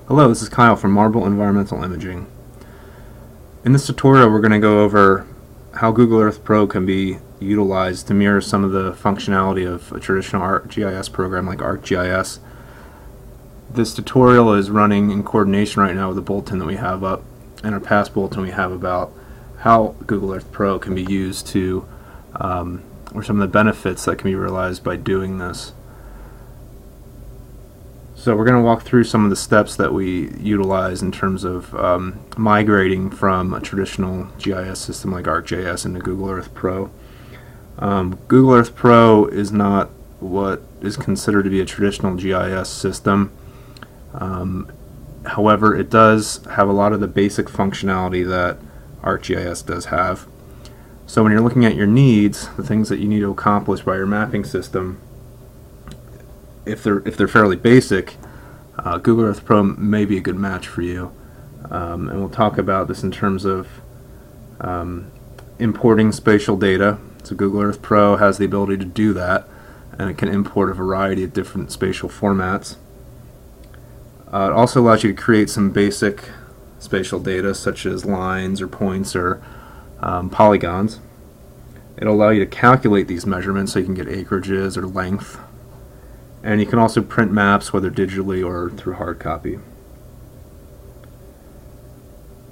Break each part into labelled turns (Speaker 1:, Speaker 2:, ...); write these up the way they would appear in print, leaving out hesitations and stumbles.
Speaker 1: Hello, this is Kyle from Marble Environmental Imaging. In this tutorial we're going to go over how Google Earth Pro can be utilized to mirror some of the functionality of a traditional ArcGIS program like ArcGIS. This tutorial is running in coordination right now with the bulletin that we have up, and our past bulletin we have about how Google Earth Pro can be used to, or some of the benefits that can be realized by doing this. So we're going to walk through some of the steps that we utilize in terms of migrating from a traditional GIS system like ArcGIS into Google Earth Pro. Google Earth Pro is not what is considered to be a traditional GIS system. However, it does have a lot of the basic functionality that ArcGIS does have. So when you're looking at your needs, the things that you need to accomplish by your mapping system, if they're fairly basic, Google Earth Pro may be a good match for you. And we'll talk about this in terms of importing spatial data. So Google Earth Pro has the ability to do that, and it can import a variety of different spatial formats. It also allows you to create some basic spatial data such as lines or points or polygons. It'll allow you to calculate these measurements so you can get acreages or length. And you can also print maps, whether digitally or through hard copy.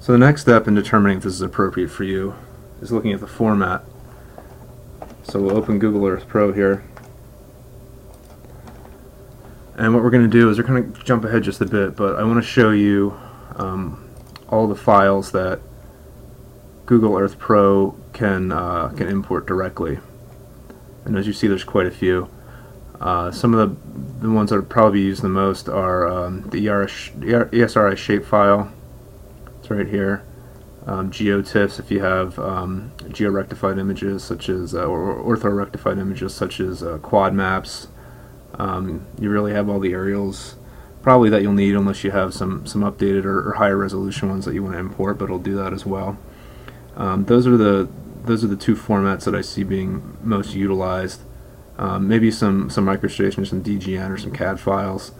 Speaker 1: So the next step in determining if this is appropriate for you is looking at the format. So we'll open Google Earth Pro here. And what we're going to do is we're going to jump ahead just a bit, but I want to show you all the files that Google Earth Pro can import directly. And as you see, there's quite a few. Some of the ones that would probably be used the most are the ESRI shapefile. It's right here. GeoTIFFs if you have georectified images such as or orthorectified images such as quad maps. You really have all the aerials probably that you'll need unless you have some updated or higher resolution ones that you want to import, but it'll do that as well. Those are the two formats that I see being most utilized. Maybe some MicroStation, some DGN, or some CAD files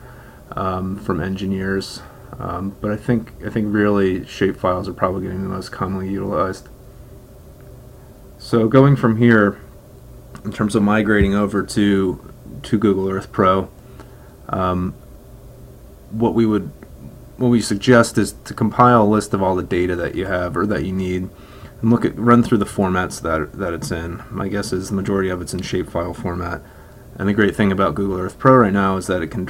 Speaker 1: from engineers, but I think really shape files are probably getting the most commonly utilized. So going from here, in terms of migrating over to Google Earth Pro, what we suggest is to compile a list of all the data that you have or that you need, and run through the formats that it's in. My guess is the majority of it's in shapefile format. And the great thing about Google Earth Pro right now is that it can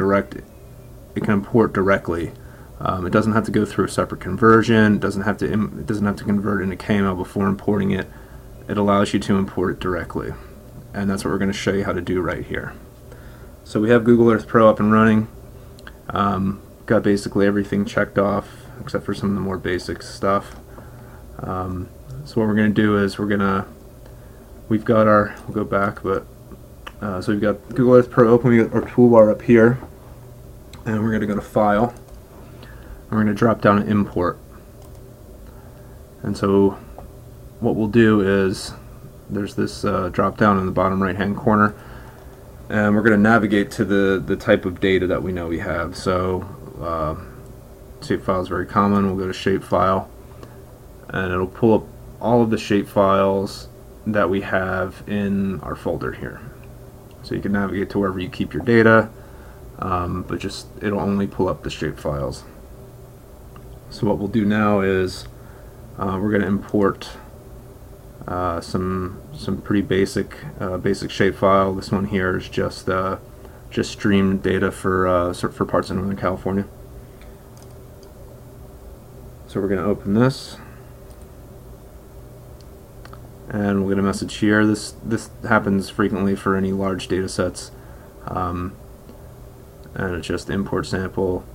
Speaker 1: import directly. It doesn't have to go through a separate conversion. It doesn't have to convert into KML before importing it. It allows you to import it directly, and that's what we're going to show you how to do right here. So we have Google Earth Pro up and running. Got basically everything checked off except for some of the more basic stuff. So what we're going to do is we'll go back, but so we've got Google Earth Pro open. We got our toolbar up here, and we're going to go to File, and we're going to drop down to Import. And so what we'll do is there's this drop down in the bottom right hand corner, and we're going to navigate to the type of data that we know we have. So shapefile is very common. We'll go to Shapefile, and it'll pull up all of the shape files that we have in our folder here. So you can navigate to wherever you keep your data, but it'll only pull up the shape files. So what we'll do now is we're going to import some pretty basic shapefile. This one here is just streamed data for parts of Northern California. So we're going to open this, and we'll get a message here. This happens frequently for any large data sets, and it's just import sample.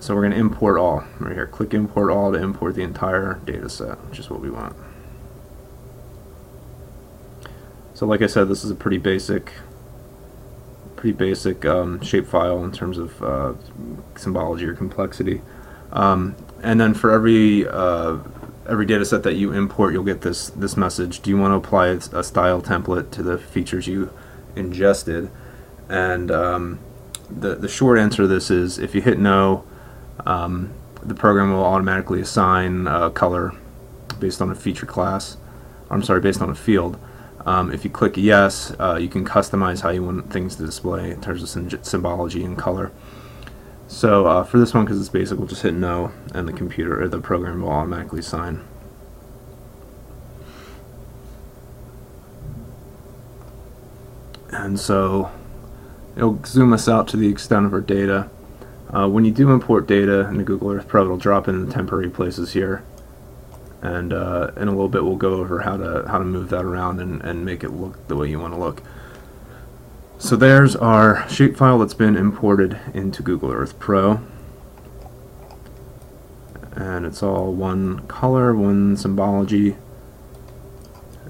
Speaker 1: So we're going to import all right here. Click import all to import the entire data set, which is what we want. So like I said, this is a pretty basic shapefile in terms of symbology or complexity. And then for every data set that you import, you'll get this message. Do you want to apply a style template to the features you ingested? And the short answer to this is if you hit no, the program will automatically assign a color based on a feature class. I'm sorry, based on a field. If you click yes, you can customize how you want things to display in terms of symbology and color. So for this one, because it's basic, we'll just hit no, and the computer or the program will automatically assign. And so it'll zoom us out to the extent of our data. When you do import data into Google Earth Pro, it'll drop in the temporary places here, and in a little bit we'll go over how to move that around and make it look the way you want to look. So there's our shapefile that's been imported into Google Earth Pro, and it's all one color, one symbology,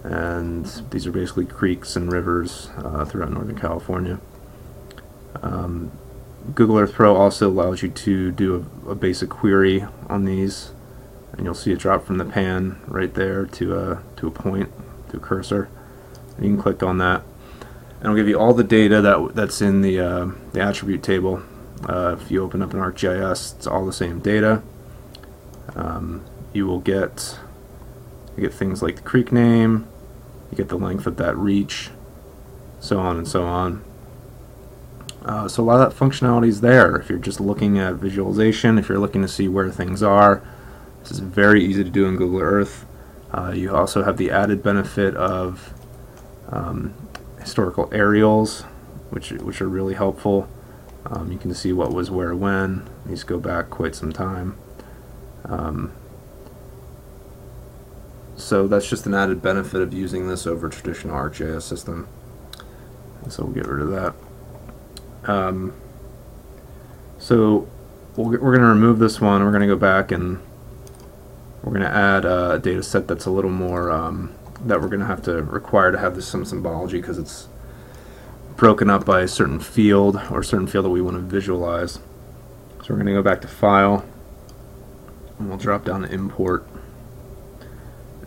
Speaker 1: and these are basically creeks and rivers throughout Northern California. Google Earth Pro also allows you to do a basic query on these, and you'll see it drop from the pan right there to a point, to a cursor. And you can click on that, and it'll give you all the data that's in the attribute table. If you open up an ArcGIS, it's all the same data. You will get things like the creek name, you get the length of that reach, so on and so on. So a lot of that functionality is there. If you're just looking at visualization, if you're looking to see where things are, this is very easy to do in Google Earth. You also have the added benefit of historical aerials, which are really helpful. You can see what was where when. These go back quite some time. So that's just an added benefit of using this over a traditional ArcGIS system. So we'll get rid of that. So we're going to remove this one. We're going to go back and we're going to add a data set that's a little more that we're going to have to require to have some symbology, because it's broken up by a certain field or a certain field that we want to visualize. So we're going to go back to File, and we'll drop down to Import,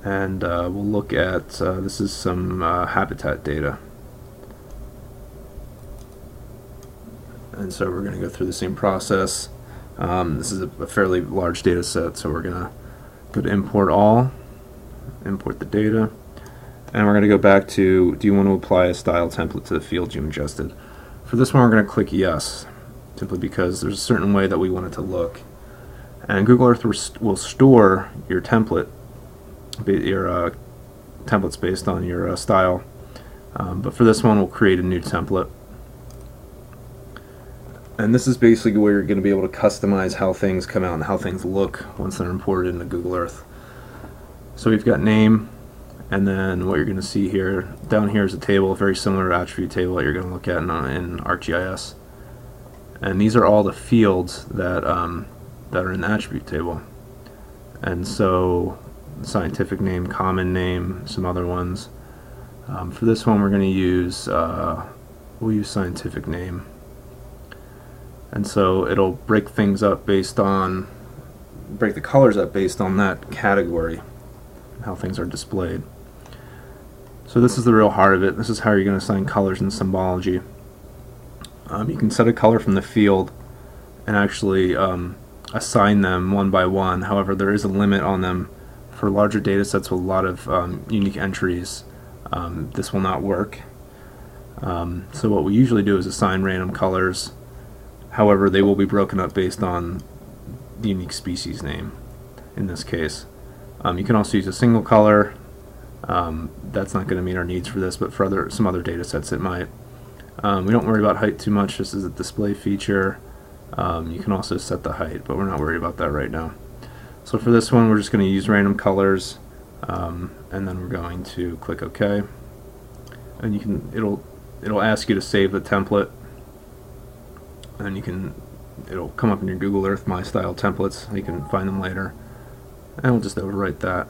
Speaker 1: and we'll look at this is some habitat data. And so we're going to go through the same process. This is a fairly large data set, so we're going to go to Import All, import the data, and we're going to go back to, do you want to apply a style template to the field you ingested? For this one, we're going to click Yes, simply because there's a certain way that we want it to look. And Google Earth will store your template, your templates based on your style. But for this one, we'll create a new template. And this is basically where you're going to be able to customize how things come out and how things look once they're imported into Google Earth. So we've got name, and then what you're going to see here, down here is a table, very similar attribute table that you're going to look at in ArcGIS. And these are all the fields that are in the attribute table. And so scientific name, common name, some other ones. For this one, we're going to use we'll use scientific name. And so it'll break things up based on, break the colors up based on that category, how things are displayed. So this is the real heart of it. This is how you're going to assign colors and symbology. You can set a color from the field and actually assign them one by one. However, there is a limit on them. For larger data sets with a lot of unique entries, this will not work. So what we usually do is assign random colors. However, they will be broken up based on the unique species name in this case. You can also use a single color. That's not going to meet our needs for this, but for some other data sets it might. We don't worry about height too much. This is a display feature. You can also set the height, but we're not worried about that right now. So for this one, we're just going to use random colors, and then we're going to click OK. And you can it'll ask you to save the template. And it'll come up in your Google Earth My Style templates. You can find them later, and we'll just overwrite that.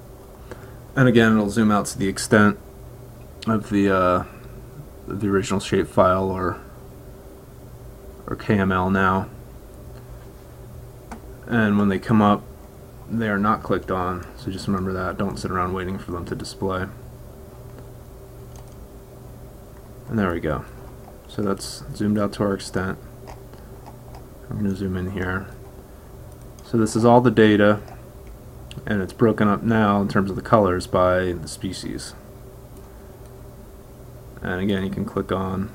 Speaker 1: And again, it'll zoom out to the extent of the original shapefile or KML now. And when they come up, they are not clicked on. So just remember that. Don't sit around waiting for them to display. And there we go. So that's zoomed out to our extent. I'm going to zoom in here. So this is all the data, and it's broken up now in terms of the colors by the species. And again, you can click on,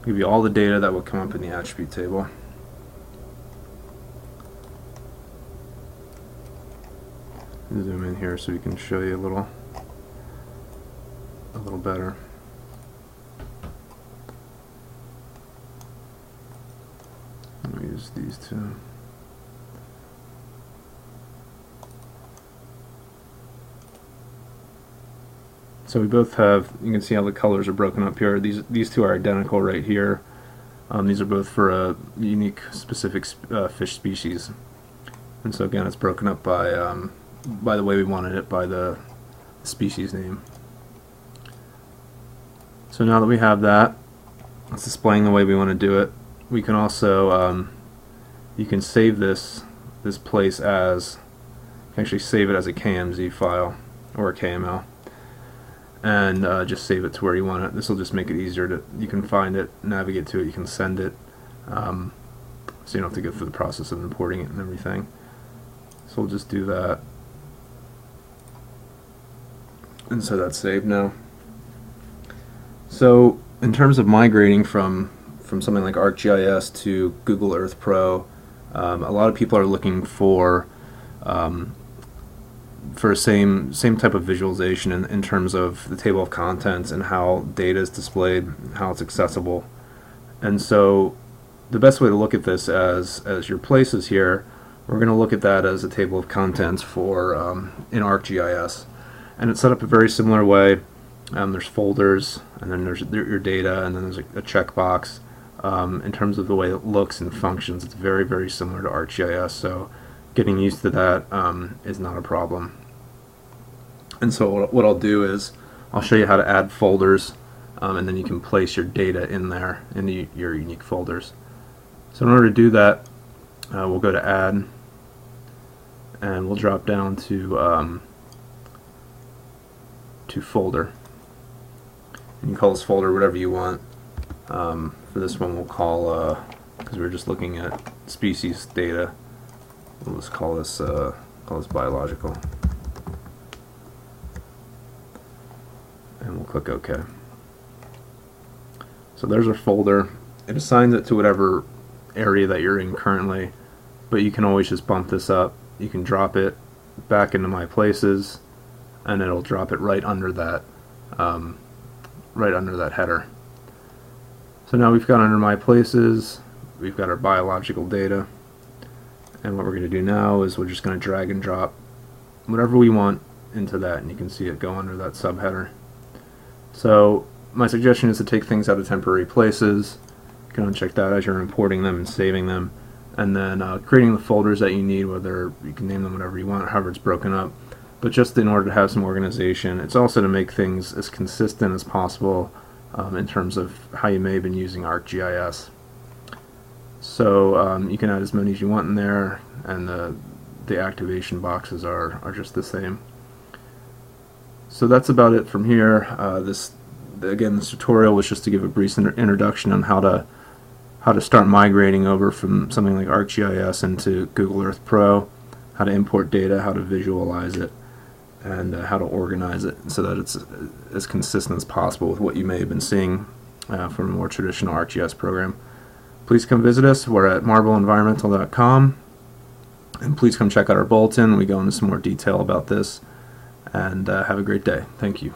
Speaker 1: give you all the data that will come up in the attribute table. Zoom in here so we can show you a little better. Let me use these two. So we both have, you can see how the colors are broken up here. These two are identical right here. These are both for a unique specific fish species. And so again, it's broken up by the way we wanted it, by the species name. So now that we have that, it's displaying the way we want to do it. We can also, you can save this place as, you can actually save it as a KMZ file or a KML, and just save it to where you want it. This will just make it easier to, you can find it, navigate to it, you can send it, so you don't have to go through the process of importing it and everything. So we'll just do that. And so that's saved now. So in terms of migrating from something like ArcGIS to Google Earth Pro, a lot of people are looking for same type of visualization in terms of the table of contents and how data is displayed, how it's accessible. And so the best way to look at this as your places here, we're going to look at that as a table of contents for in ArcGIS. And it's set up a very similar way. There's folders, and then there's your data, and then there's a checkbox. In terms of the way it looks and functions, it's very, very similar to ArcGIS, so getting used to that is not a problem. And so what I'll do is I'll show you how to add folders, and then you can place your data in there, in your unique folders. So in order to do that, we'll go to Add, and we'll drop down to Folder. You can call this folder whatever you want. For this one we'll call, because we're just looking at species data, we'll just call this biological. And we'll click OK. So there's our folder. It assigns it to whatever area that you're in currently, but you can always just bump this up. You can drop it back into My Places, and it'll drop it right under that header. So now we've got under My Places, we've got our biological data, and what we're going to do now is we're just going to drag and drop whatever we want into that, and you can see it go under that subheader. So my suggestion is to take things out of temporary places. You can uncheck that as you're importing them and saving them, and then creating the folders that you need, whether you can name them whatever you want, however it's broken up. But just in order to have some organization, it's also to make things as consistent as possible in terms of how you may have been using ArcGIS. So you can add as many as you want in there, and the activation boxes are just the same. So that's about it from here. Again, this tutorial was just to give a brief introduction on how to start migrating over from something like ArcGIS into Google Earth Pro, how to import data, how to visualize it, and how to organize it so that it's as consistent as possible with what you may have been seeing from a more traditional ArcGIS program. Please come visit us. We're at marbleenvironmental.com, and please come check out our bulletin. We go into some more detail about this, and have a great day. Thank you.